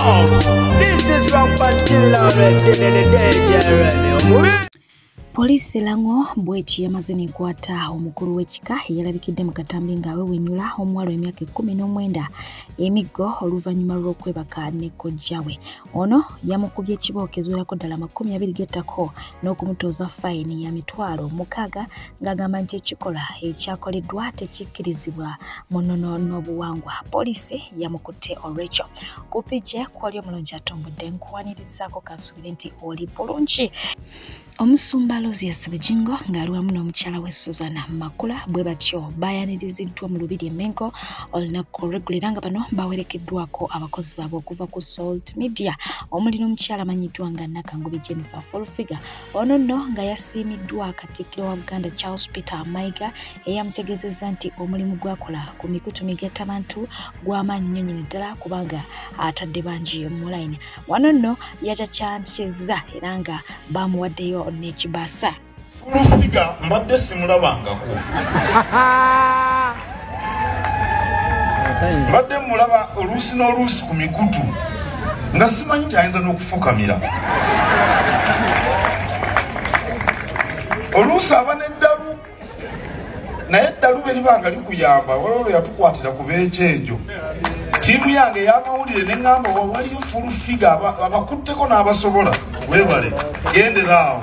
This is from Pantilla Radio. Police lango bweti yamazini kwata omukuru w'ekika yalabikidde mu katambi ngaawe wenyula omwalo emyaka 19 emiggo oluvanyuma lw'okwebaka ne kojjawe. Ono yamukubye ekibooko eziwerako ddala 20 gettako n'okumutoza fayini ya mitwalo 6 ng'agamba nti ekikola ekyakoleddwa tekikkirizibwa mu nnono n'obuwangwa. Poliisi yamukutte olw'ekyo. Kupije kwali omulungi atumbudde nkuwanirizaako kasubire nti oli bulungi. Omusumba Lozi Yasabijingo ng'aliwamu n'omukyala we Suzana Makula bwe batyo bayaniriziddwa mu Lubiri Mengo olunaku olw'eggulira nga bano bawerekeddwako abakozi baabwe okuva ku Salt Media omuli n'omukyala amanyiddwa nga Nakangubi Jennifer Fulfiga. Ono nno nga yasiimiddwa Katikkiro wa Buganda Charles Peter Mayiga eyamutegeezezza nti omulimu gwakola ku mikutu migattabantu gw'amaanyi nnyo nnyini ddala kubanga atadde bangi mu layini. Wano nno yakyakyamkyezza era nga bamuwaddeyo n'ekibaasa. Fulfiga mbadde simulabangako. Mbadde mulaba oluusi n'oluusi ku mikutu nga simanyi kyayinza n'okufukamira. Oluusi aba n'eddalu naye eddalu be libanga likuyamba olwo yatukwatira ku beekyejo. Tiimu yange y'amawulire n'eŋŋamba waliyo Fulfiga abakutteko n'abasobola weebale gendera awo.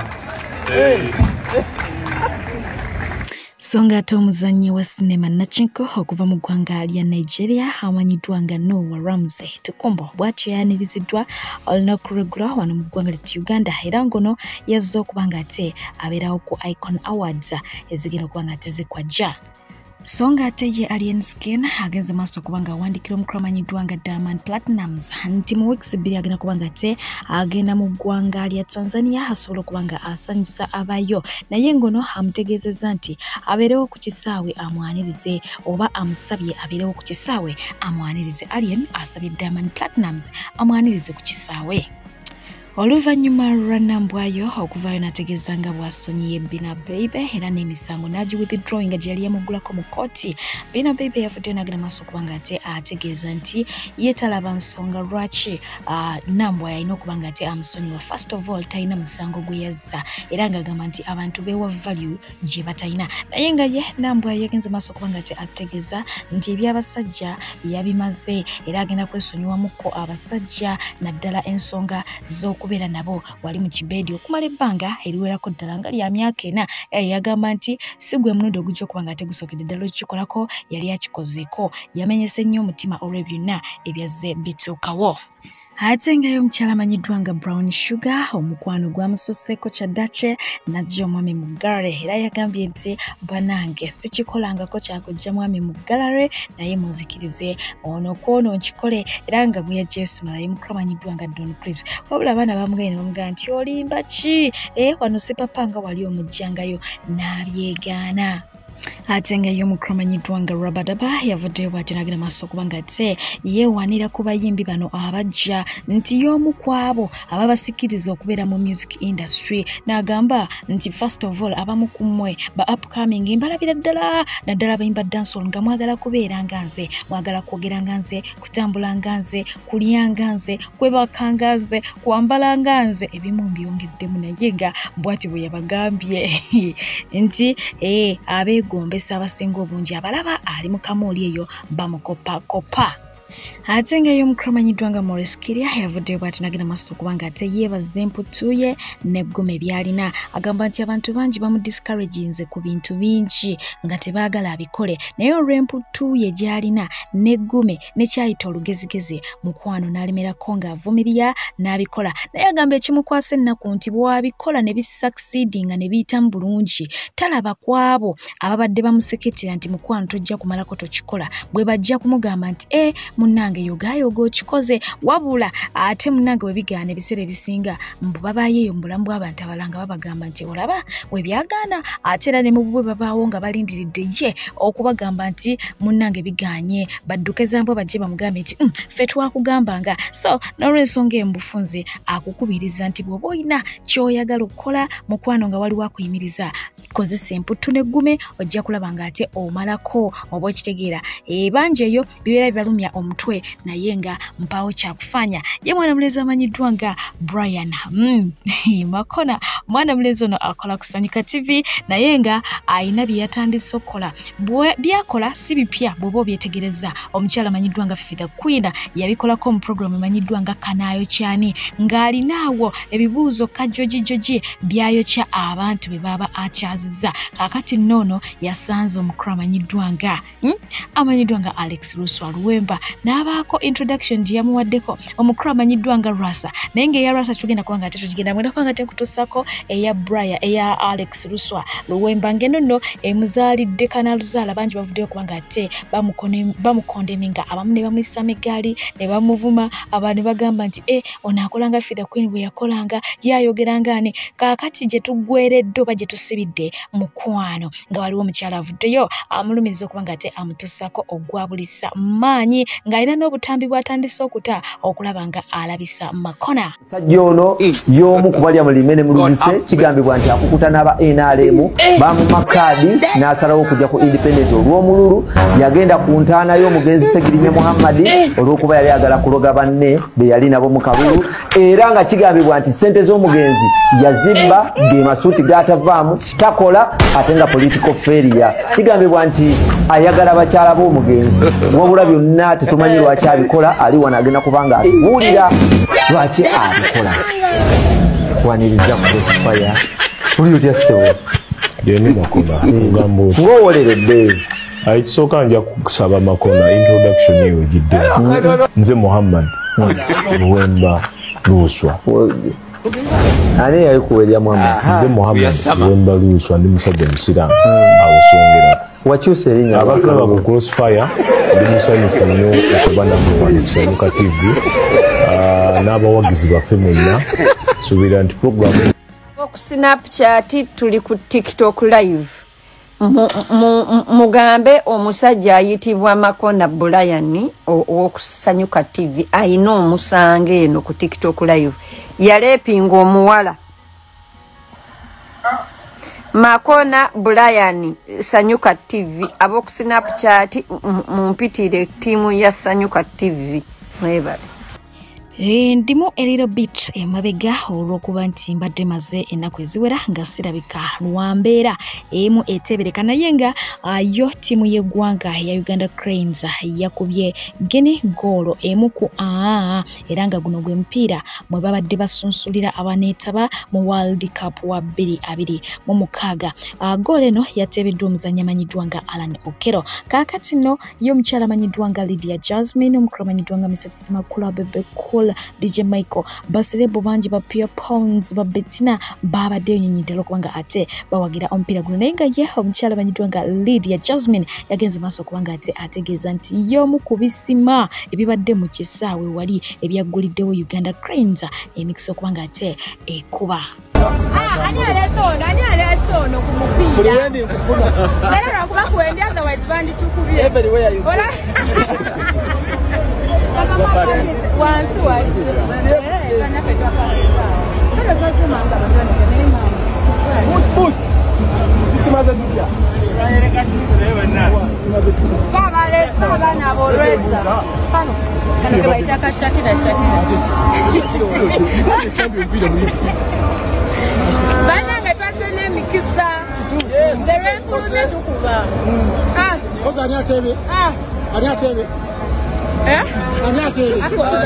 Songa ate omuzannyi wa sinema Nachinko okuva mu ggwanga lya Nigeria amanyiddwa nga Noah Ramsey Tukumbo bw'atyo yayaniriziddwa olunaku lw'eggulo wano mu ggwanga lya Uganda era ngono yazze okuba nga ate abeerawo ku Icon Awards ezigenda okuba nga ate zikwajja. Songa ate ye Alien Skin agenze maaso kuba nga awandiikira omukulu amanyiddwa nga Diamond Platnumz nti mu weeks 2 agenda kuba nga ate agenda mu ggwanga lya Tanzania asobola okuba nga asanyusa abayo naye ngono amutegeezezza nti abeerewo ku kisaawe amwanirize oba amusabye abeerewo ku kisaawe amwanirize. Alien asabye Diamond Platnumz amwanirize ku kisaawe. Oluvannyuma lwa Nambwayo okuvaayo n'ategeeza nga bw'asonyiye Bina Baby era n'emisango n'agi withdrawing nga gye yali yamuggulako mu kkooti. Bina Baby yavuddeyo n'agenda maaso okuba nga ate ategeeza nti ye talaba nsonga lwaki Nambwayo alina okuba nga ate amusonyiwa. First of all talina musango gwe yazza era ng'agamba nti abantu beewa value gye batalina naye nga ye Nambwayo yagenze maaso okuba nga ate ategeeza nti eby'abasajja yabimaze era agenda kwesonyiwamukko abasajja naddala ensonga z'okubeera nabo wali mu kibeedi okumala ebbanga eriwerako ddala nga lya myaka 4 yagamba nti si gwe mulundi ogujja okuba nga tegusookedde ddala okikolako yali akikozeeko yamenyese nnyo omutima olw'ebyonna ebyazze bituukawo. Ate ngayo omukyala amanyiddwa nga Brown Sugar omukwano gwamususseeko kyaddace n'ajja omwami mu gallery era yagambye nti banange sikikolangako kyakujja mwami mu gallery naye munzikirize ono kwono nkikole era nga bwe yajjayo simalayo mukulu amanyiddwa nga Don Chris wabula abaana bamugenda bamugamba nti olimba ki wano si papa nga wali omujjangayo n'abyegaana. Ate ngayo omukulu amanyiddwa nga Rabadaba yavuddeyo bw'atyo n'agenda maaso okuba nga ate yeewanira ku bayimbi bano abajja nti y'omu kwabo aba basikiriza okubeera mu music industry n'agamba nti first of all abamu ku mmwe ba upcoming mbalabira ddala naddala bayimba dancehall nga mwagala kubeera nga nze mwagala kwogera nga nze kutambula nga nze kulya nga nze kwebaka nga nze kwambala nga nze ebimu mbyongeddemu naye nga bw'atyo bwe yabagambye nti abeegombesa abasinga obungi abalaba ali mu kamooli eyo bamukopakopa. Ate ngayo omukulu amanyiddwa nga Morris Kiria yavuddeyo bw'atyo n'agenda maaso okuba nga ate yeebaza emputu ye n'eggoma byalina agamba nti abantu bangi bamudiscouraginze ku bintu bingi nga tebaagala abikole naye olw'emputu ye gy'alina n'eggome nekyayita olugezigezi mukwano n'alemerako ng'avumirira n'abikola naye agamba ekimukwasa ennaku nti bw'abikola ne bisucceedinga ne biyitamu bulungi talaba kwabo ababadde bamuseketera nti mukwano tojja kumalako tokikola bwe bajja kumugamba nti munnange yogayoga okikoze wabula ate munnange bwe bigaana ebiseera ebisinga mbu babaayo mu bulamu bw'abantu abalanga babagamba nti olaba we byagaana ate era ne mu bubwe babaawo nga balindiridde ye okubagamba nti munnange biganye badduke zambwe bajje bamugambe nti ffe twakugambanga. So n'olw'ensonga embufunze akukubiriza nti bw'oba olina ky'oyagala okukola mukwano nga waliwo akuyimiriza kozesa emputu n'eggume ojja kulaba nga ate omalako oba okitegeera ebanja eyo bibeera bibalumya mutwe naye nga mpawo kyakufanya ye mwana mulenzi amanyiddwa nga Brian Makona. Mwana mulenzi ono akola ku Sanyuka TV naye nga ayina bye yatandise okukola byakola si bipya bw'oba obyetegereza. Omukyala amanyiddwa nga Fifi the Queen yabikolako mu programu emanyiddwa nga Kanaayo Kyani ng'alinaawo ebibuuzo kajjoji byayokya abantu be baba akyazizza. Kaakati noono yasanze omukulu amanyiddwa nga Alex Luswa Luwemba n'abaako introduction gye yamuwaddeko. Omukulu amanyiddwa nga Rasa naye nga eya Rasa tugenda kubanga ate tugenda mwenda kubanga tekutuusako eya Alex Luswa Luwemba ngeno nno emuzaalidde kanaluzaala bangi bavuddeyo kubanga ate bamukondeminga abamu ne bamuyisa megaali ne bamuvuma abantu ne bagamba nti ono akolanga Fifi the Queen bwe yakolanga yayogeranga ani. Kaakati gye tuggweredde oba gye tusibidde mukwano nga waliwo omukyala avuddeyo amulumiriza okubanga ate amutuusako ogwabulisa maanyi ng'alina n'obutambi bw'atandise okuta okulaba nga alabisa Makona. Sajja ono y'omu ku balya mulime ne muluzise kigambibwa nti akukuta n'aba NRM bamuma kaadi n'asalawo okujja ku independent olw'omululu. Yagenda ku ntaana y'omugenzi Segirinya Muhammadi olw'okuba yali agala kuloga banne be yali nabo mu kalulu, era nga kigambibwa nti ssente z'omugenzi yazibba ge masuuti g'atavaamu takola ate nga political failure. Kigambibwa nti ayagala bakyala b'omugenzi wabula byonna tetumanyi lwaki abikola. Ali wano agenda kubanga atubuulira lwaki abikola. Waniriza mu Fire uli otya sewo yeni Makona ngambo ngowoleredde ekisooka nja kusaba Makona introduction yewe jidde. Nze Muhammad Luwemba Luswa. Ani yayikuwerya mwama? Nze Muhammad Luwemba Luswa ndi musajja musiraamu awusongera. Wakyusa erinnya abakulaba ku Crossfire ndi musanyufu nnyo okuba nammwe wano ku Sanyuka TV n'abawagizi baffe mwenna. Suubira nti programu ku Snapchat tuli ku TikTok live. Mugambe omusajja ayitibwa Makona Brian owoku Sanyuka TV ayina omusange eno ku TikTok live yalepinga omuwala. Makona Brian Sanyuka TV aboku Snapchat mumpitire timu ya Sanyuka TV mwebale. Ndimu a little bit emabega olw'okuba nti mbadde maze ennaku eziwera nga sirabika lwambeera emu etebereka naye nga yo ttiimu y'eggwanga ya Uganda Cranes yakubye Guinea goolo emu ku era nga guno gwe mupiira mwe babadde basunsulira abaneetaba mu World Cup wa 2026. Goolo eno yateebeddwa omuzannyi amanyiddwa nga Alan Okello. Kaakati nno y'omukyala amanyiddwa nga Lydia Jasmine, omukulu amanyiddwa nga Mr. Simakula Bebe Cool, DJ Michael, baserebo bangi ba Pure Pounds, ba Bettina babaddeyo nnyinyi okubanga ate bawagira omupiira guno naye nga ye omukyala amanyiddwa nga Lydia Jasmine yagenze maaso okubanga ate ategeeza nti y'omu ku bisima ebibadde mu kisaawe wali ebyagguliddewo Uganda Cranes emikisa okubanga ate ekuba. Ani alesono ku mupiira era lwakuba kuwendi otherwise banditukubye everywhere you go. Wansi wali bus simaze duya baba lesa bana bolweza pano kana ke baitaka Shakira bana ngatwasene mikisa the refuge tukuba ozani atebe ani atebe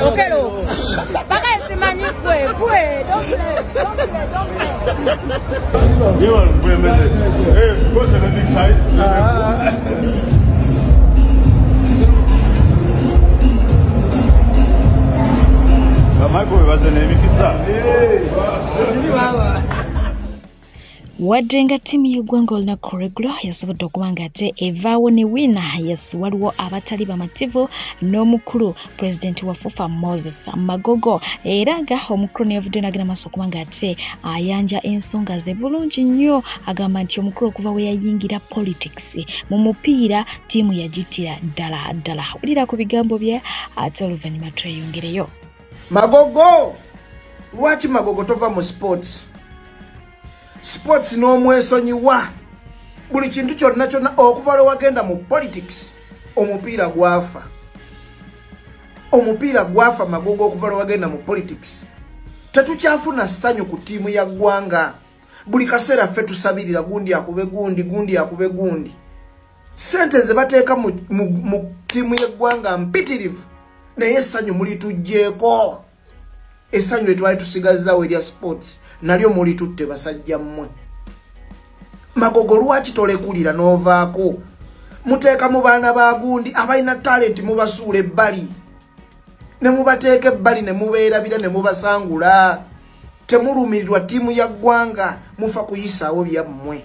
Okello. Baka esimani kwe. Don't play. You are women. Hey, go to the next side. Michael was the name kisa. Wadde nga ttiimu y'eggwanga olunaku lw'eggulo yasobodde okuba nga ate evaawo ne wina waliwo abatali bamativu n'omukulu pulezidenti wa FUFA Moses Magogo era nga omukulu n'eyavuddeyo n'agenda maaso okuba nga ate ayanja ensonga ze bulungi nnyo agamba nti omukulu okuva we yayingira politics mu mupiira ttiimu yagittira ddala. Wulira ku bigambo bye ate oluvannyuma tweyongereyo. Magogo, lwaki Magogo tova mu sports n'omwesonyiwa buli kintu kyonna okuva lwe wagenda mu politics omupiira gwafa. omupiira gwafa Magogo okuva wagenda mu politics. Tetukyafuna ssanyu ku tiimu ya ggwanga. Buli kaseera ffe tusabirira gundi akube gundi. Sente ze bateeka mu tiimu ya ggwanga mpitirivu. Naye essanyu mulitugjeeko. Essanyu litwali tusigazaawo erya sports. Nalyo mulitutte basajja mmwe. Magogo lwaki tolekulira n'ovaako? Muteeka mu baana ba gundi abalina talent mubasuula ebbali. Ne mubateeka ebbali ne mubeerabira ne mubasangula. Temulumirirwa tiimu ya ggwanga, mufa kuyisaawo byammwe.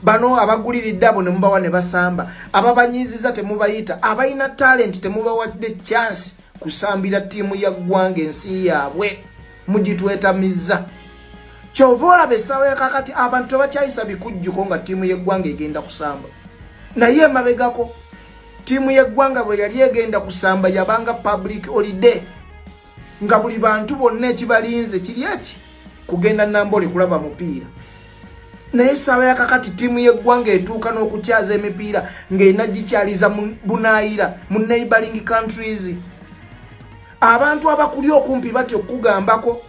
Bano abaguliridde abo ne mubawa ne basamba. Ababanyiiziza temubayita. Abalina talent temubawadde chance kusambira tiimu ya ggwanga ensi yaabwe. Mugitwetamiza. Kyova olaba essaawa ya kakati abantu bakyayisa bikujjuko nga tiimu y'eggwanga egenda kusamba. Naye emabegako tiimu y'eggwanga bwe yali egenda kusamba yabanga public holiday. Nga buli bantu bonna ekibalinze kiri eki kugenda Nambole kulaba mupiira. Naye essaawa ya kakati tiimu y'eggwanga etuuka n'okukyaza emipiira ng'erina gikyaliza bunaayira mu neighboring countries. Abantu abakuli okumpi batyo okugambako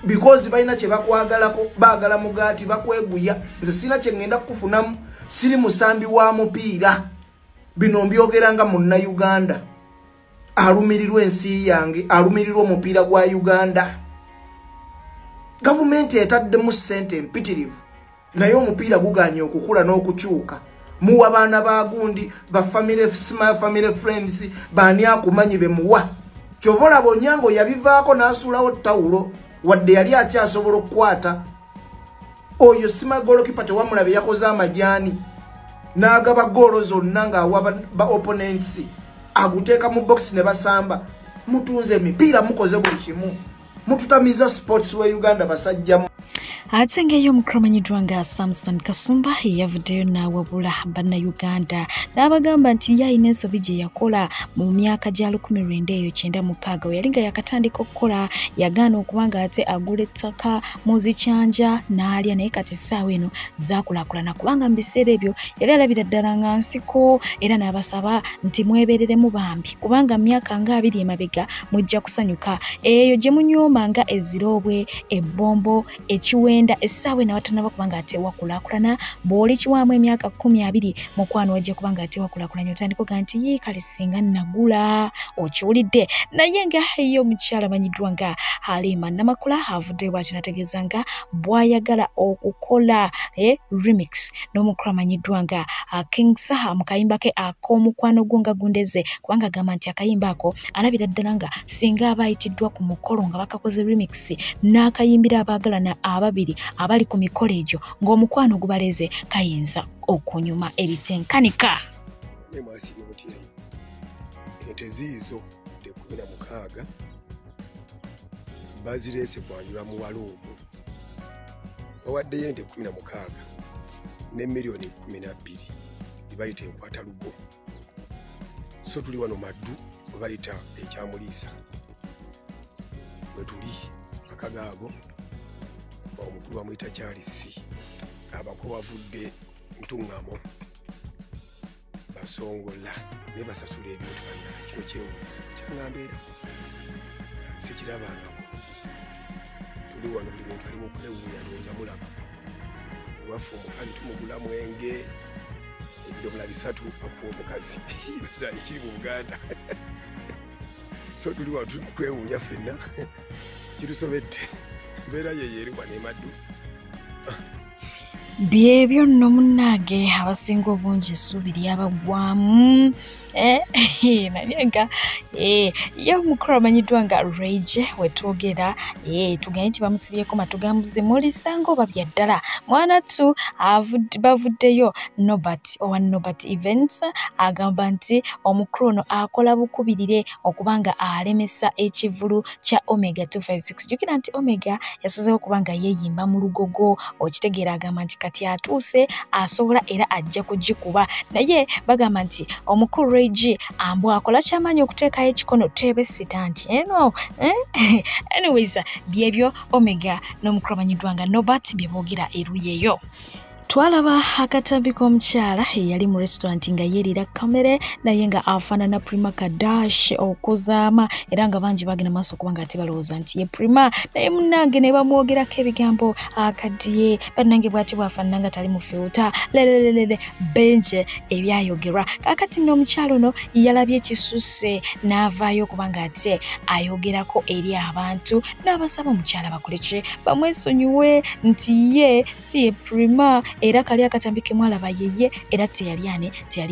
because balina kye bakwagalako, baagala mugaati bakweguya. Nze sina kye ngenda kufunamu, siri musambi wa mupiira. Bino mbyogeranga munna Uganda. Alumirirwa ensi yange, alumirirwa omupiira gwa Uganda. Gavumenti etaddemu ssente mpitirivu, naye omupiira guganye okukula n'okukyuka. Muwa baana ba gundi, ba family friends, baani akumanyi bemuwa. Kyova olaba Onyango yabivaako n'asuulawo tawulo. Wadde yali akyasobola okukwata oyo sima golokipa tewamulabe yakoze amajaani n'agaba goolo zonna ng'awa ba opponents aguteeka mu box ne basamba. Mutunze emipiira mukoze buli kimu, mututamiza sports wa Uganda basajjamu. Ate ng'eyo omukramanyiddwa nga Samson Kasumba yavuddeyo n'awabula bannayuganda n'abagamba nti yalina ensobi gye yakola mu myaka gya 1996 we yali nga yakatandika okukola, yagaana okuba nga ate agula ettaka mu zikyanja n'alya, naye kati essaawa eno zaakulaakulana kubanga mu biseera ebyo yali alabira ddala nga nsiko, era n'abasaba nti mwebeereremu bambi kubanga mu myaka nga 2 emabega mujja kusanyuka. Eyo gye munyooma nga eziroobwe, ebbombo, ekiwenda essaawa n'abatanaba kubanga ate wakulaakulana. Bw'oli kiwaamu emyaka 12 mukwano wajja kubanga ate wakulaakulanya otandika nti yiikale singa nagula. Okiwulidde? Naye nga yo omukyala amanyiddwa nga Halima Namakula avuddeyo bw'atyo n'ategeeza nga bw'ayagala okukola remix n'omukulu amanyiddwa nga King Saha mu kayimba ke ak'omukwano gwo nga gundeze, kubanga agamba nti akayimba ako alabira ddala nga singa abayitiddwa ku mukolo nga bakakoze remix n'akayimbira abaagalana ababiri abali ku mikolo egyo ng'omukwano gubaleze kayinza okunyuma ebitenkanika. Mwasibye mutya ente ziizo 16 bazireese kwanjula mu Walumbu, bawaddeyo ente 16 ne miliyoni 12 bayita enkwata lugo. So tuli wano Maddu bayita ekyamuliisa bwe tuli akagaago omukulu bamuyita Charles abako bavudde Ntungamo basongola ne basasula ebintu bana kino kyewuunyisa kyangambeera sikirabangako. Tuli wano buli muntu ali mu kwewuunya ndowooza mulaba waffe omukazi tumugula mwenge ebidomola 3 akuwa omukazi ekiri mu Buganda. So tuli wano tuli mu kwewuunya ffenna kitusobedde mbeera yeyeeri wano e Maddu. Byebyo nno munnage abasinga obungi essuubi lyabagwamu. Naye nga ye omukulu amanyiddwa nga Rage wetwogera tuganye nti bamusibyeko matugambuzi mulisango babya ddala. Mwana tu bavuddeyo owa Norbert Events agamba nti omukulu ono akola bukubirire okubanga alemesa ekivulu kya Omega 256. Jukira nti Omega yasazeewo okubanga yeeyimba mu lugogo, okitegeera agamba nti kati atuuse asobola era ajja kugikuba. Naye bagamba nti omukulu Rage ambu akola kyamaanyi okuteekayo ekikono tebe sitanti eno. Anyways byebyo Omega n'omukulu amanyiddwa nga Norbert bye boogera eruyeyo. Twalaba akatambi k'omukyala eyali mu restaurant nga yeerira kamere naye nga afaanana Prima Kadash okuzaama era nga bangi bagenda maaso okuba nga ate balowooza nti ye Prima naye munnange ne bamwogerako ebigambo akaddiye bannange bw'ati bw'afaanana nga tali mu filter lelelelele benje ebyayogerwa kakati nno omukyala ono yalabye ekisusse n'avaayo okuba nga ate ayogerako eri abantu n'abasaba omukyala bakole ki bamwesonyiwe nti ye si ye Prima era kali akatambi ke mwalaba yeye era teyali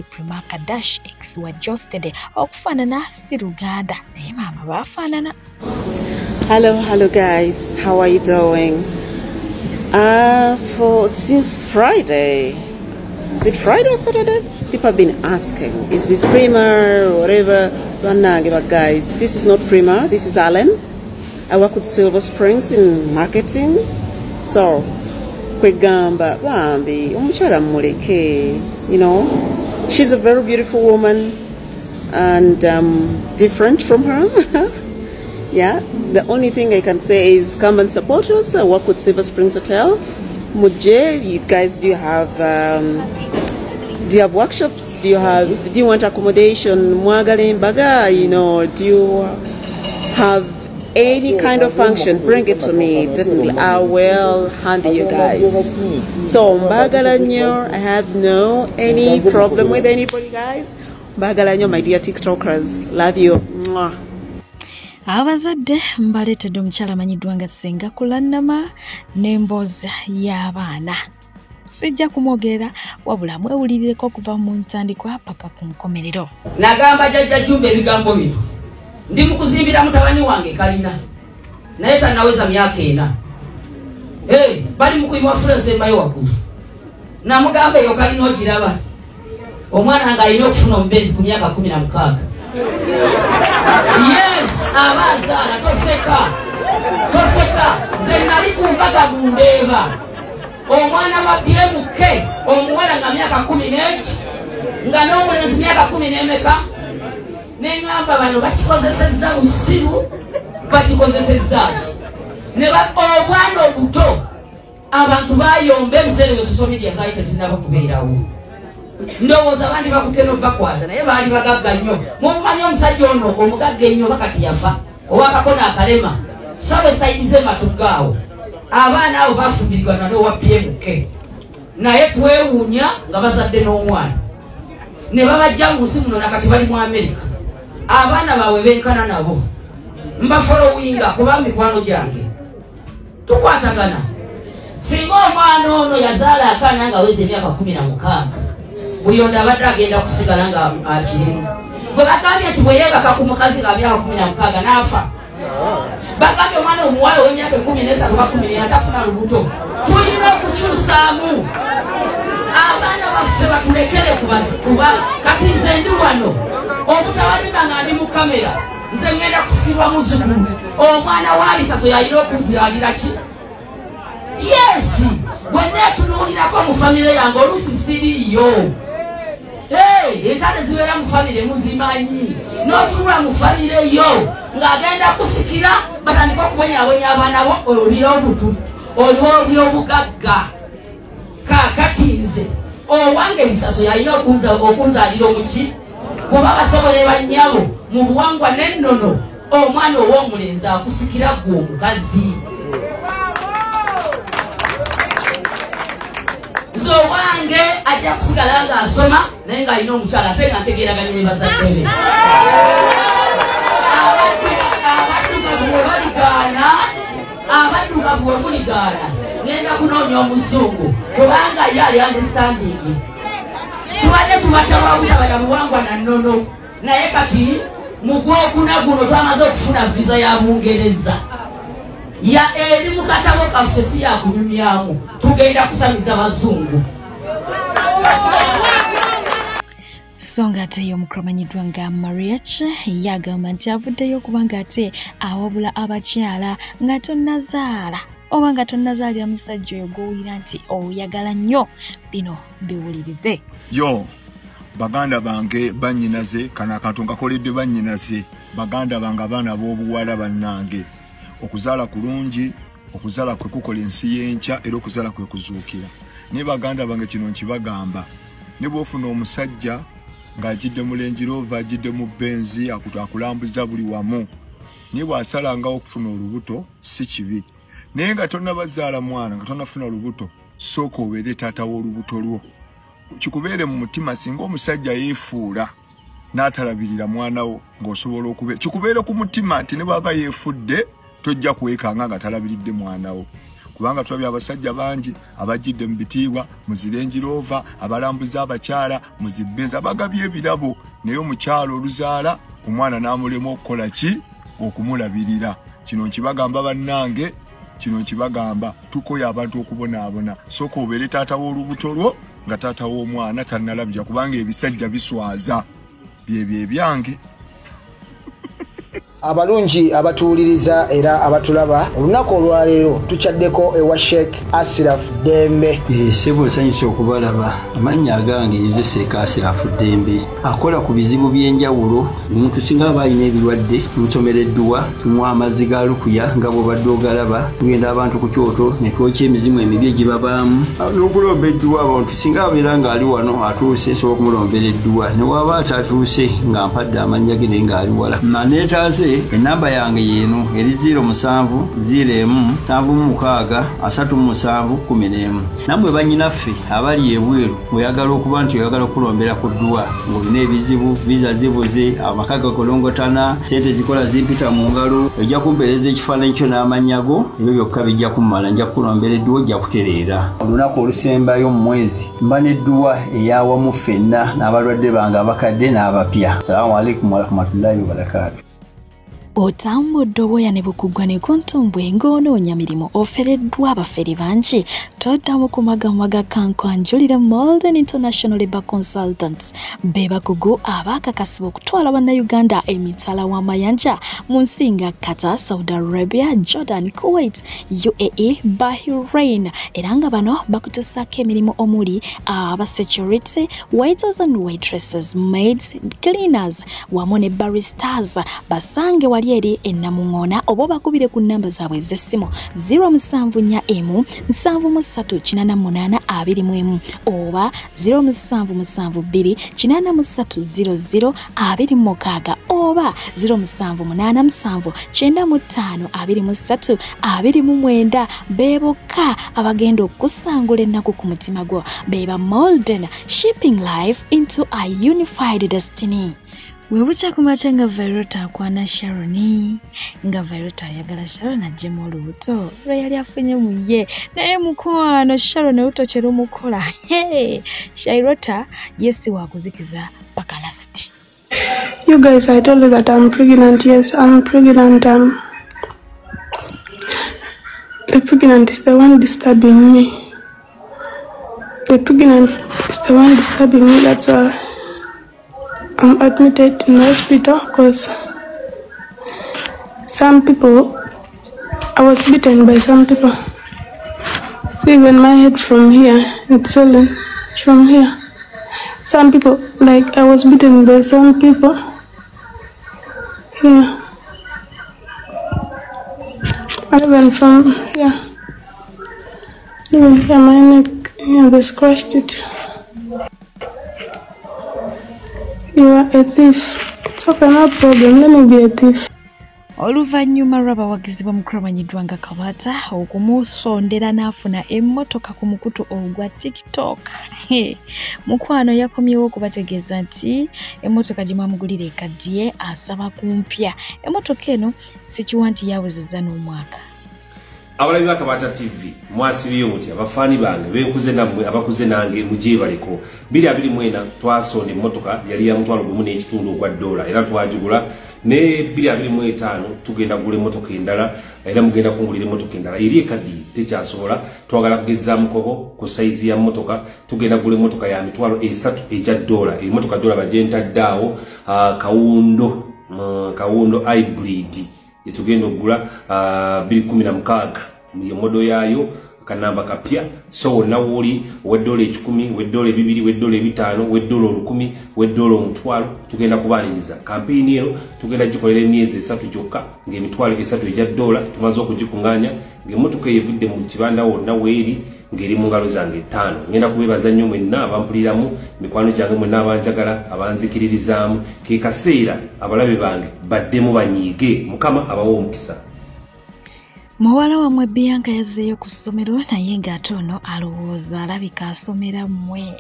Prima Kadash ex wa Josted okufaanana si Luganda naye maama baafaanana. Hello guys, how are you doing? Since Friday, is it Friday or Saturday? People have been asking, is this Prima or whatever? But guys, this is not Prima, this is Alan. I work with Silver Springs in marketing. So, kwegamba bambi omukyala muleke, you know, she's a very beautiful woman and different from her. Yeah, the only thing I can say is come and support us. I work with Silver Springs Hotel. Muje, you guys, do you have workshops? Do you want accommodation? Mwagale mbaga, you know, do you have any kind of function? Bring it to me. Definitely, I will handle you guys. So mbagala nyo, I have any problem with anybody, guys. Mbagala nyo, my dear TikTokers. Love you. Mwah. Abazadde mbaleetedde omukyala amanyiddwa nga Ssenga Kulannama n'emboozi y'abaana. Sijja kumwogerera wabula mwewulirireko okuva mu ntandikwa paka ku nkomerero. Nagamba jjajja Jumbe ebigambo bino. Ndi mu kuzimbira mutabani wange kalina. Naye tannaweza myaka 4. Bali mu kuyiwa Fulensi embayo waggulu. Namugamba eyo kalina ogiraba. Omwana nga alina okufuna omubeezi ku myaka 16. Yes, abazaala toseka nze nali ku mbaga Bundeeba omwana wa Byemuke omuwala nga myaka 11 nga n'omulenzi myaka 10 neŋŋamba bano bakikozesezza busiru bakikozesezzaaki ne obwana obuto abantu bayomba ebiseera ebyo social media zaali tezinnaba kubeerawo. Ndowooza bandi bakutera bakwata naye baali bagagga nnyo. Mumanyi omusajja ono omugagga ennyo bakati yafa owakakona akalema sawe sayidize matugaawo abaana abo bafumbirigana n'owa PMK naye twewuunya nga bazadde n'omwana ne babajja mu nsi muno nakati bali mu Amerika abaana baabwe benkana nabo mbafolowinga kuba mikwano gyange tukwatagana. Singa omwana ono yazaala akaana nga aweza emyaka 16 buli onda abadde agenda kusigala nga akirimu. Bwe bagambye nti bwe yeebaka ku mukazi nga myaka 16 n'afa. Bagambye omwana omuwala ow'emyaka 13 oba 14 tafuna lubuto. Tulina okukyusaamu abaana baffe batulekere kuba kati nze ndi wano obutawalinga nga ndi mu kamera nze ngenda kusikirwa muzzukulu omwana wa Bisaso yalina okuziralira ki. Yes, bwenetunuulirako mu famire yange oluusi siriiyo. Entale zibeera mu famire muzimanyi n'otunula mu famire yo ng'agenda kusikira batandika okubonyabonya abaana bo olira obutu oliwo by'obugagga kaakati nze owange Bisaso yalina okunzalira omuki kuba basobole bannyabo mu buwangwa n'ennono omwana ow'omulenzi akusikira gwe omukazi. Wange ajja kusigala nga asoma naye ng'alina omukyala ate nga ntegeeraganye ne bazadde be. Abaddugavu bwe muligaana ngenda kunoonya omuzungu kubanga ye ali understanding. Tubadde tubatawabutabala buwangwa na nnono naye kati mu Gwokuna guno twamaze okufuna visa ya Bungereza. Ya eri mu katabo kaffe si yakunyumyamu tugenda kusamiza bazungu. So nga ate y'omukulu amanyiddwa nga Mariach yagamba nti avuddeyo kubanga ate awabula abakyala nga tonnazaala oba nga tonnazaalira musajja oyo gw'owulira nti oyagala nnyo bino biwulirize. Yo baganda bange bannyinaze kana akantu nkakoledde bannyinaze baganda bange abaana b'obuwala bannange okuzaala kulungi okuzaala kwe kukola ensi y'enkya era okuzaala kwe kuzuukira ne baganda bange kino nkibagamba ne bwofuna omusajja ng'ajidde mu Range Rover ajidde mu Benzi akulambuza buli wamu ne bw'asalangawo okufuna olubuto si kibi naye nga tonnabazaala mwana nga tonnafuna olubuto sooka obeere taata w'olubuto lwo kikubeere mu mutima singa omusajja yeefuula n'atalabirira mwana wo ng'osobola okubeera kikubeere ku mutima nti ne bw'aba yeefudde tojja kuwekanga nga talabiridde mwana wo kubanga tulabye abasajja bangi abajidde mu bitiibwa mu Range Rover abalambuza abakyala mu Benzi abagabye ebirabo naye omukyala oluzaala omwana n'amulema okukola ki okumulabirira kino nkibagamba bannange kino nkibagamba tukoya abantu okubonaabona sooka obeere taata w'olubuto lwo nga taata w'omwana tannalabya kubanga ebisajja biswaza byebyo ebyange abalungi abatuuliriza era abatulaba olunaku olwaleero tukyaddeko ewa Sheikh Ashraf Dembe sebo nsanyuse okubalaba amannya agange yezeseeka Ashraf Dembe akola ku bizibu by'enjawulo omuntu singa aba alina ebirwadde tumusomereddwa tumuwa amazzi ga lukuya nga bw'obadde ogalaba tugenda abantu ku kyoto ne twokya emizimu emibi egibabaamu n'okulomba edduwa abantu singa abeera ng'ali wano atuuse sobola okumulombera edduwa ne waba atatuuse nga mpadde amannya ge naye ng'ali wala naneetaase enamba yange yeno eri 0707763711 namwe banyinaffe abali ebweru oyagala okuba nti oyagala okulombera ku dduwa ng'olina ebizibu viza zibuze amaka gakolongotana sente zikola zimpita mu ngalo ojja kumpeereza ekifaananyi kyo n'amanyago ebyo byokka bijja kummala nja kukulombera edduwa ojja kutereera olunaku olusembayo mu mwezi mba n'edduwa eyawamu ffenna n'abalwadde bange abakadde n'abapya. Salaamu alaikum warahmatullahi wabarakatuh. Otambudde obwoya ne bukugwa ne kuntumbwe ng'onoonya mirimu ofereddwa abafere bangi toddamu kumagamaga kankwanjulira Molden International Labour Consultants be bakugu abaakakasibwa okutwala bannayuganda emitala w'amayanja mu nsi nga Qatar, Saudi Arabia, Jordan, Kuwait, UAE, Bahrain era nga bano bakutusaako emirimu omuli security, waiters and waitresses, maids, cleaners wamu ne baristas. Basange wali eri ennamuŋŋoona oba bakubire ku nnamba zaabwe ez'essimu 074738821 oba 0772830026 oba 0787952329 be bokka abagenda okusangula ennaku ku mutima gwo beba Molden, shipping life into a unified destiny. Webucha kumacha nga Verota akwana Sharoni nga Verota ayagala Sharon ajjemu olubuto lwe yali afunye mu ye naye mukwano Sharon utochera omukola Shairota yesi wakuzikiza paka last. You guys, I told you that I'm pregnant. Yes, I'm pregnant. The pregnant is the one disturbing me. The pregnant is the one disturbing me. That's why I'm admitted in the hospital because some people, I was bitten by some people. See, even my head from here, it's swollen from here. Some people, like I was bitten by some people. Yeah. Even from here. Even here, my neck, yeah, they scratched it. You are a thief. It's okay, no problem. Let me be a thief. Oluvannyuma lw'abawagizi bamukumanyiddwa nga Kabata okumusondera n'afuna emmotoka ku mukutu ogwa TikTok. Mukwano yakomyewo okubategeeza nti emmotoka gye mwamugulira ekaddiye asaba kumpya. Emmotoka eno sikiwa nti yawezezza n'omwaka. Abalabi ba Kabata TV mwasibiyo muti abafaani bange benkuze nammwe abakuze nange mujje baliko 2024 twasonda emmotoka yali ya $1.5 ogwa dola era twagigula ne 2025 tugenda kugula emmotoka endala era mugenda kungulira emmotoka endala eri ekaddi tekyasobola twagala kugeza mukoko ku saizi ya mmotoka tugenda kugula emmotoka ya $3 eja dola emmotoka dola bajenta daawo kawundo hybrid tugenda okugula 2016 mu modo yayo kanamba kapya so nawuli $10, $10, $2, $5, $10, $10 tugenda kubaniriza campaign eno tugenda gikolera emyezi 3 gyokka ng'emitwalo 3 eja dola tumaze okugikunganya ng'emmotoka yevudde mu kibanda wonna weeri ngeri mu ngalo zange 5 ngenda kubebaza nnyo mwenna abampuliramu mikwano gyange mwenna abanjagala abanzikiririzaamu ke kaseera abalabe bange baddemu banyiige mukama abawo omukisa. Muwala wa mwe Bianca yazzeeyo ku ssomero naye ng'ate ono alowooza alabika asomera mmwe.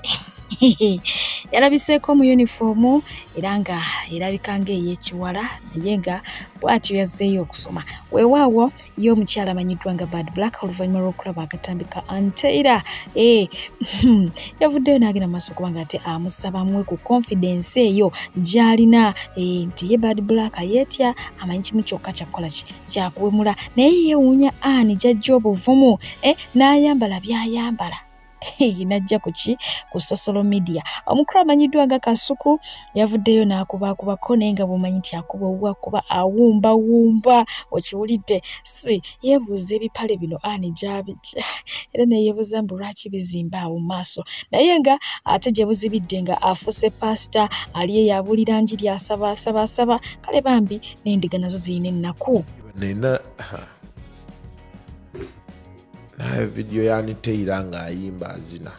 Yalabiseeko mu uniform era nga erabika ng'ey'ekiwala naye nga bw'atyo yazzeeyo okusoma. Weewaawo ye omukyala amanyiddwa nga Bad Black oluvannyuma lw'okulaba akatambi ka Anteira yavuddeyo n'agenda mu maaso kubanga ate amusaba muwe ku confidence eyo gy'alina nti ye Bad Black yeetya amanyi kimu kyokka kyakukola kyakuwemula naye yeewuunya ani jajja obuvumu n'ayambala by'ayambala. Najja ku social media. Omukulu amanyiddwa nga Kasuku yavuddeyo n'akubakubako naye nga bw'omanyi nti akuba kuba awumbawumba okiwulidde si yeebuuza ebipale bino ani gy'abijja era neyeebuuza mbu lwaki bizimba awo mu maaso naye nga ate gye buzibidde nga afuuse pasita ali eyabuulira njiri asaba kale bambi n'endiga nazo zirina ennaku. Na video ya Anteira nga ayimba azina.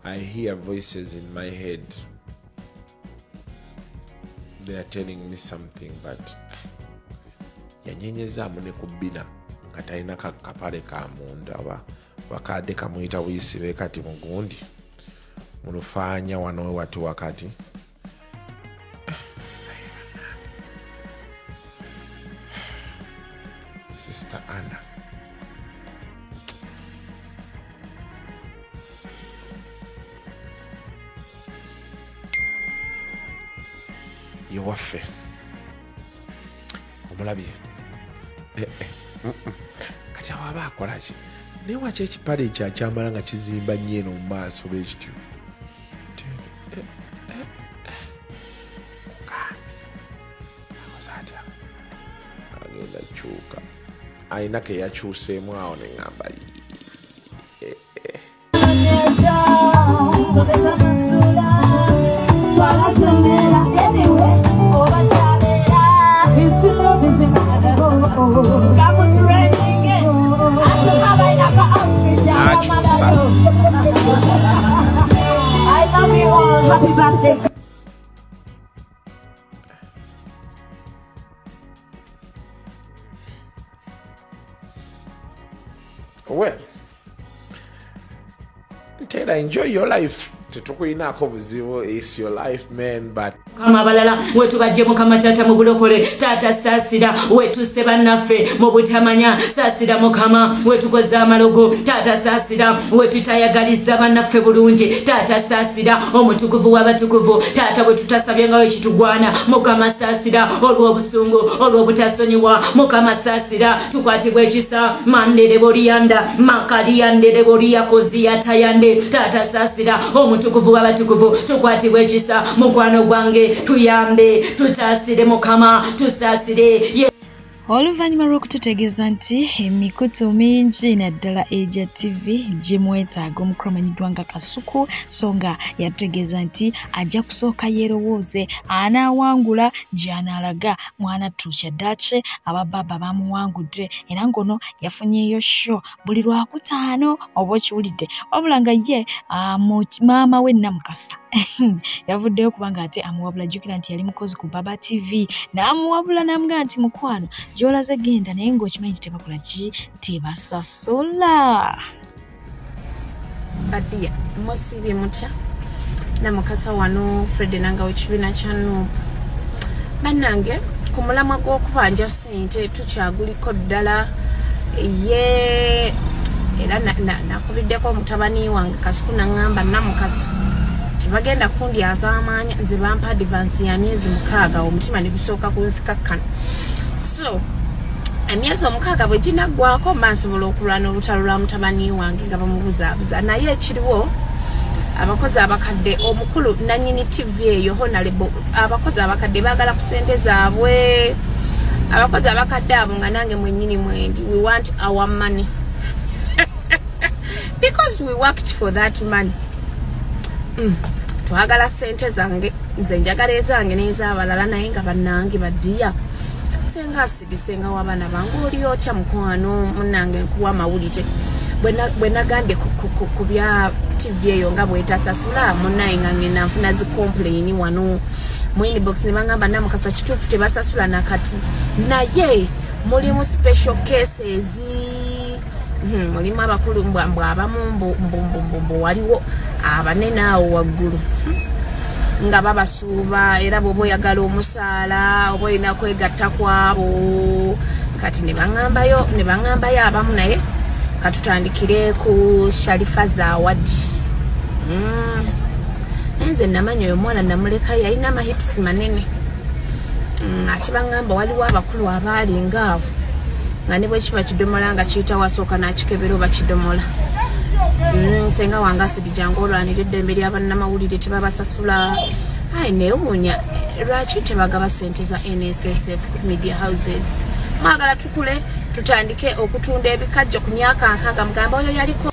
I hear voices in my head. They are telling me something, but yanyenyeza mune kubina nga talina kapale ka munda wakade kamuyita wisibe kati mugundi. Mulufanya wanowe watu wakati Sister Anna yewaffe omulabye kati awaba akolaki naye waki ekipale ekyo akyambala nga kizimba nnyo eno mu maaso b'ekityo agenda kyuka ayina ke yakyuseemu awo ne ŋŋamba well, Taylor, enjoy your life. Tetukuyinaako buzibu, it's your life, man, but kama balala wetu bajje mukama tata mu bulokole tata sasira wetu sebanaffe mu butamanya sasira mukama wetu koza amalogo tata sasira wetu tayagaliza banaffe bulungi tata sasira omutukuvu w'abatukuvu tata wetu tasabye nga ekitugwana mukama sasira olw'obusungu olw'obutasonyiwa mukama sasira tukwatibwa ekisa mandere boliyanda makaliyandere boliyakozi yatayande tata sasira omutukuvu w'abatukuvu tukwatibwa ekisa mukwano gwange tuyambe tutasire mukama tusasire Oluvannyuma lw'okututegeeza nti emikutu mingi naddala Ejja TV gye mwetaaga omukulu amanyiddwa nga Kasuku so nga yategeeza nti ajja kusooka yeerowooze anaawangula gy'anaalaga mwana Tukyadache abababa bamuwangudde era ngono yafunyeeyo show buli Lwakutaano oba okiwulidde wabula nga ye maama we Namukasa yavuddeyo kubanga ate amuwabula jjukira nti yali mukozi ku Baba TV n'amuwabula n'amugamba nti mukwano gy'olaze genda naye ng'okimanyi nti tebakola ki tebasasula. Badia musiibye mutya Namukasa wano Fred nanga w'ekibiina kya Nuupu bannange ku mulamwa gw'okubanja ssente tukyaguliko ddala ye era nakubiddeko mutabani wange Kasuku n'aŋŋamba Namukasa bagenda kundi azamanya nze bampa advance ya myezi 6 omutima ne gusooka kunzikakkana so emyezi 6 bwe ginaggwako mansobola okulwana olutalo lwa mutabani wange nga bamubuzaabuza naye ekiriwo abakozi abakadde omukulu nanyini TV eyo Honorable abakozi abakadde baagala ku ssente zaabwe abakozi abakadde abo nga nange mwennyini mwendi we want our money because we worked for that money twagala ssente zange nze njagala ezange n'ez'abalala naye nga bannange bajiya senga sibisenga w'abaana bange oli otya mukwano munnange nkuwa amawulire bwe nagambye ku bya TV eyo nga bwetasasula munnaye nga ngenda nfuna zicomplaini wano mu inbox ne bangamba namukasa kituufu tebasasula nakati naye mulimu special cases mulimu abakulu mbw abamu mbu waliwo abanene awo waggulu nga babasuuba era bw'oba oyagala omusaala oba olina kwegatta kwabo kati ne baŋŋambayo abamu naye katutandikire ku Sharifa Zawadi nze namanya oyo mwana namuleka yalina amahips manene ate baŋŋamba waliwo abakulu abaali ngaawo nga ne bwe kiba kidomola nga kiyita wasooka n'akikebera oba kidomola senga wange asidi jangu olwanira eddembe ly'abannamawulire tebabasasula ayi neewuunya lwaki tebagaba ssente za NSSF media houses mwagala tukule tutandike okutunda ebikajjo ku myaka nkaaga mugamba oyo yaliko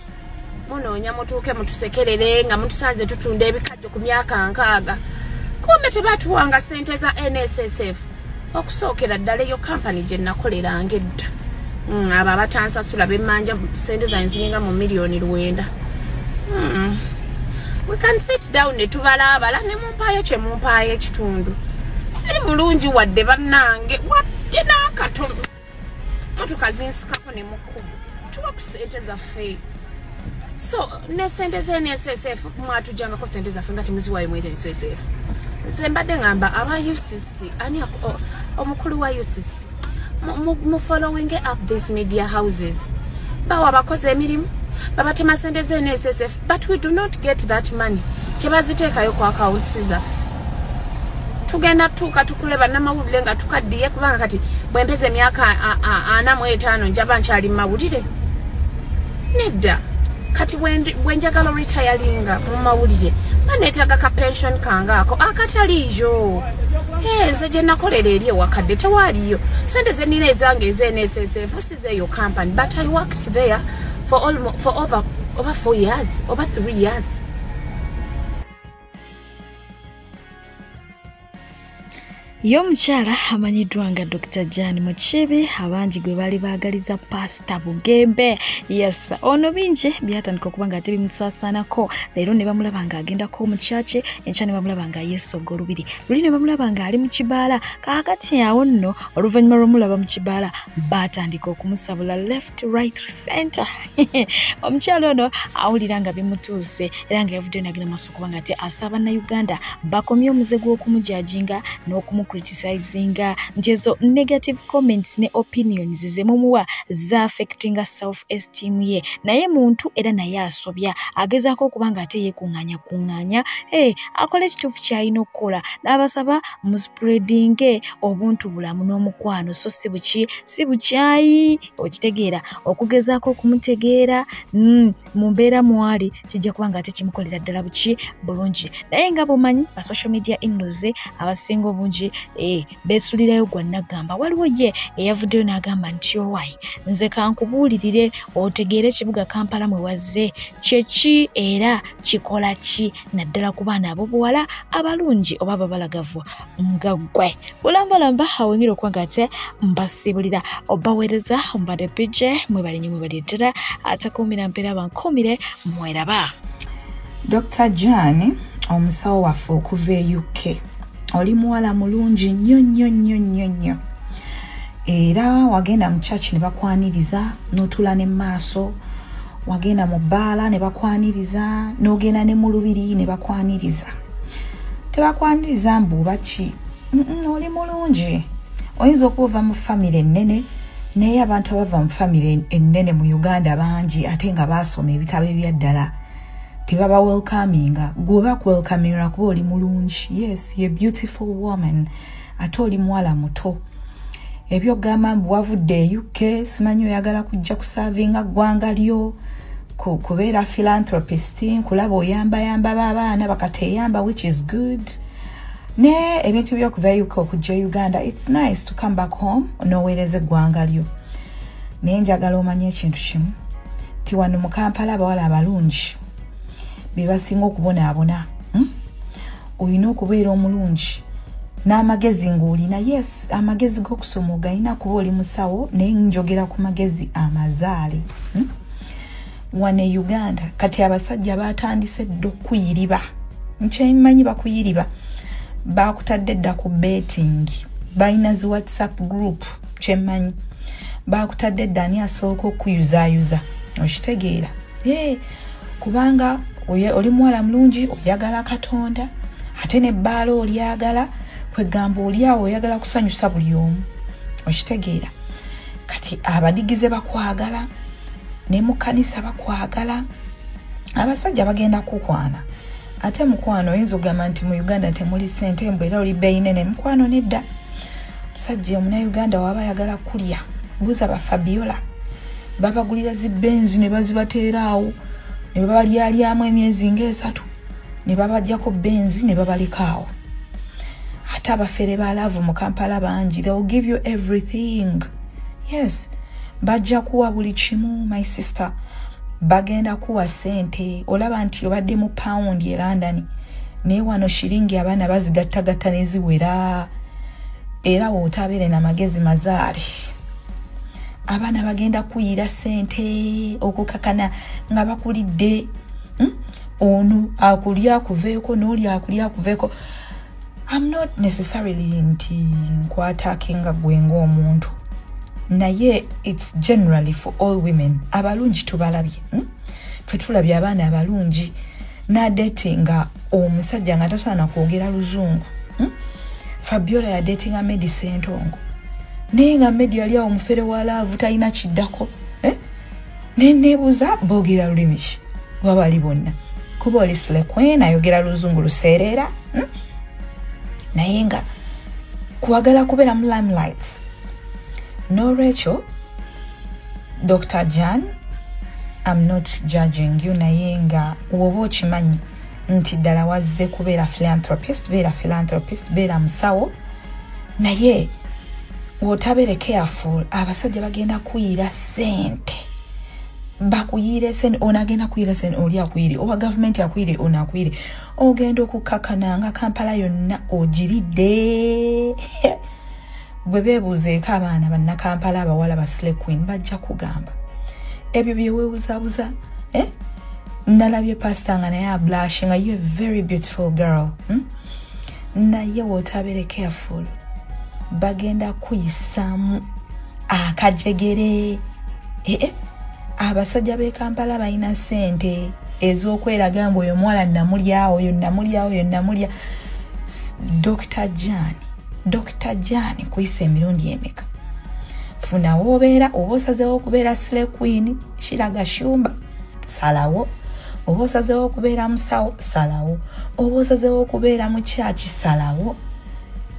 munoonya mutuuke mutusekerere nga mutusanze tutunda ebikajjo ku myaka nkaaga kumbe tebatuwanga ssente za NSSF okusookera ddala eyo kampani gye nakoleranga edda abo abatansasula bemmanja ssente zange ziringa mu miliyoni 9. We can sit down ne tubalaabala ne mumpaayo kye mumpaayo ekitundu siri mulungi wadde bannange wadde n'akatono mutukazinsikako ne mukubu tuwa ku ssente zaffe so ne ssente za NSSF mwatujjangako ssente zaffe nga temuziwaayo mwezi NSSF nze mbadde ngamba aba UCC ani omukulu wa UCC mu following up these media houses bawa abakozi emirimu babatema ssente za NSSF but we do not get that money tebaziteekayo ku accounts zaffe tugenda tuuka tukule bannamawulire nga tukaddiye kubanga kati bwempeza emyaka 45 njaba nkyali mu mawulire nedda kati bwenjagala retiringa mu mawulire baneetaaga ka pension kangaako akataliyo nze gye nakolera eri ewakadde tewaaliyo ssente ze nnina ezange eza NSSF sizeeyo company but I worked there for over 4 years over 3 years. Y'omukyala amanyiddwa nga Dr. Jane Mukibi abangi gwe bali baagaliza Pastor Bugembe. Yes, ono bingi byatandika okuba nga tebimusaasaanako. Leero ne bamulaba nga agendako mu kyakye, enkya ne bamulaba nga yeesogga olubiri. Luli ne bamulaba nga ali mu kibaala. Kaakati awo nno oluvannyuma lw'omulaba mu kibaala baatandika okumusabula left right center. Omukyala ono awulira nga bimutuuse era nga yavudde n'agenda maaso okuba nga ate asaba Uganda bakomye omuze gw'okumujajinga criticizing nti ezo negative comments ne opinions zemumuwa za affecting self esteem ye naye muntu era naye asobya agezaako okuba nga ate yeekuŋŋaanya akole ekituufu ky'alina okukola n'abasaba mu spreading obuntu bulamu n'omukwano so si bukyayi okitegeera okugezaako okumutegeera mu mbeera mwali kijja kuba nga ate kimukolera ddala buki bulungi naye nga bumanyi ba social media indoze abasinga obungi besulirayo gwa nagamba waliwo ye eyavuddeyo n'agamba nti owaayi nze kankubuulirire otegeere ekibuga Kampala mwe wazze kyeki era kikola ki naddala ku baana ab'obuwala abalungi oba ababalagavu nga ggwe bulambalamba awengera okuba nga ate mbasibulira obaweereza mbadde pije mwebale nnyo mwebale ddala atakuumira mpeera bankuumire mweraba. Dr. Jane omusawo waffe okuva e UK oli muwala mulungi nnyo era wagenda mu church ne bakwaniriza n'otula ne maaso wagenda mu bbaala ne bakwaniriza n'ogenda ne mu lubiri ne bakwaniriza tebakwaniriza mbuuba ki oli mulungi oyinza okuva mu famire ennene naye abantu abava mu famire ennene mu Uganda bangi ate nga baasoma ebitabo ebyaddala tibaba welcominga gwoba welcominga kuba oli mulungi. Yes, you're a beautiful woman ate oli muwala muto ebyo gamba mbu wavudde UK simanyi oyagala kujja kusavinga ggwanga lyo kubeera philanthropist nkulaba oyambayamba b'abaana bakateyamba which is good ne ebintu by'okuva UK okujja Uganda it's nice to come back home n'oweereza eggwanga lyo naye njagala omanye ekintu kimu ti wano mu Kampala abawala abalungi bebasinga okubonaabona oyina okubeera omulungi n'amagezi ng'olina. Yes, amagezi g'okusoma ogayina kuba oli musawo, naye njogera ku magezi amazaale. Wane Uganda kati abasajja batandise dda okuyiriba. Nkyemanyi bakuyiriba. Bakutadde dda ku betting. Bayina zi WhatsApp group kyemanyi. Bakutadde dda ani asooka okuyuzaayuza. Okitegeera. Kubanga oli muwala mulungi, oyagala Katonda, ate n'ebbaala olyagala, kwegamba olyawo oyagala kusanyusa buli omu. Okitegeera. Kati abadigize bakwagala, ne mu kanisa bakwagala, abasajja bagenda kukwana. Ate mukwano oyinza ogamba nti mu Uganda temuli ssente mbu era oli bbeeyi nene. Mukwano nedda. Musajja Omunnayuganda waba ayagala kulya, buuza ba Fabiola. Babagulira zi benzi ne bazibateera awo, ne babalyalyamu emyezi ng'esatu, ne babajjako benzi ne babaleka awo. Ate abafere ba Love mu Kampala bangi, they will give you everything. Yes, bajja kuwa buli kimu, my sister. Bagenda kuwa sente. Olaba nti obadde mu pound e London, naye wano shiringi abaana bazigattagatta ne ziwera. Era wootabeere na magezi mazaale. Abaana bagenda kuyira sente okukakana nga bakulidde. Ono akulya kuveeko n'oli akulya kuveeko. I'm not necessarily nti nkwatakinga gwe ng'omuntu. Naye it's generally for all women. Abalungi tubalabye. Ffe tulabye abaana abalungi n'adetinga omusajja nga tasaana kwogera luzungu. Fabiola ya datinga Medi Sentongo. Naye nga Medi yali awo mufere wa Love talina kiddako. Nebuuza boogera lulimi ki wabali bonna. Kuba oli Slay ayogera luzungu luseerera. Naye nga kwagala kubeera mu limelights. No, Rachel, Dr. Jan, I'm not judging you, naye nga woba okimanyi nti ddala wazze kubeera philanthropist, beera musawo, naye wotabeere careful. Abasajja bagenda kuyira sente. Bakuyire sente, onagenda kuyira sente, oli akuyire, owa government akuyire, ono akuyire. Ogenda okukakana nga Kampala yonna ogiridde. Bwe beebuuzeeko abaana banna Kampala abawala ba Slay Queen bajja kugamba ebyo bye weebuzabuza. Nalabye pastor nga naye blushing, are you a very beautiful girl. Naye wootabeere careful. Bagenda kuyisaamu akajegere. Abasajja b'e Kampala balina sente ez'okweraga mbu oyo mwala namulya, oyo namulya, oyo namulya. Dr. Jan kuyisa emirundi emeka. Funa wobeera oba osazeewo okubeera Slay Queen, Shiraga Shumba, salawo. Oba osazeewo okubeera musawo, salawo. Oba osazeewo okubeera mu church, salawo.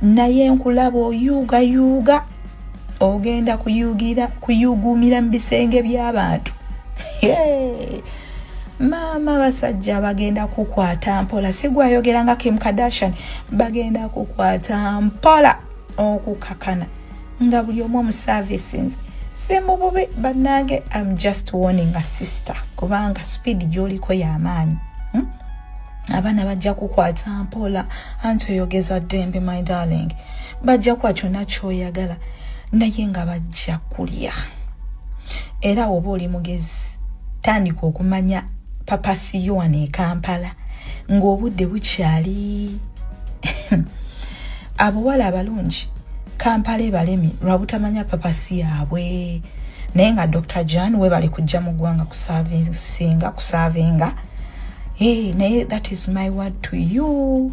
Naye nkulaba oyuuga ogenda kuyuguumira mu bisenge by'abantu. Mama basajja bagenda kukwata mpola. Sigwayogera nga Kim Kardashian, bagenda kukwata mpola okukakana nga buli omu mu services. Semu bubi bannange, I'm just warning a sister, kubanga speed gy'oliko y'amaanyi. Abaana bajja kukwata mpola, anti oyogeza ddembe my darling. Bajja kuwa kyonna ky'oyagala, naye nga bajja kulya. Era oba oli mugezi, tandika okumanya papasi yo wano e Kampala ng'obudde bukyali. Abawala abalungi Kampala ebalemi lwa butamanya papasi yaabwe. Naye nga Dr. Jan webale kujja mu ggwanga kusaavinga. Naye that is my word to you.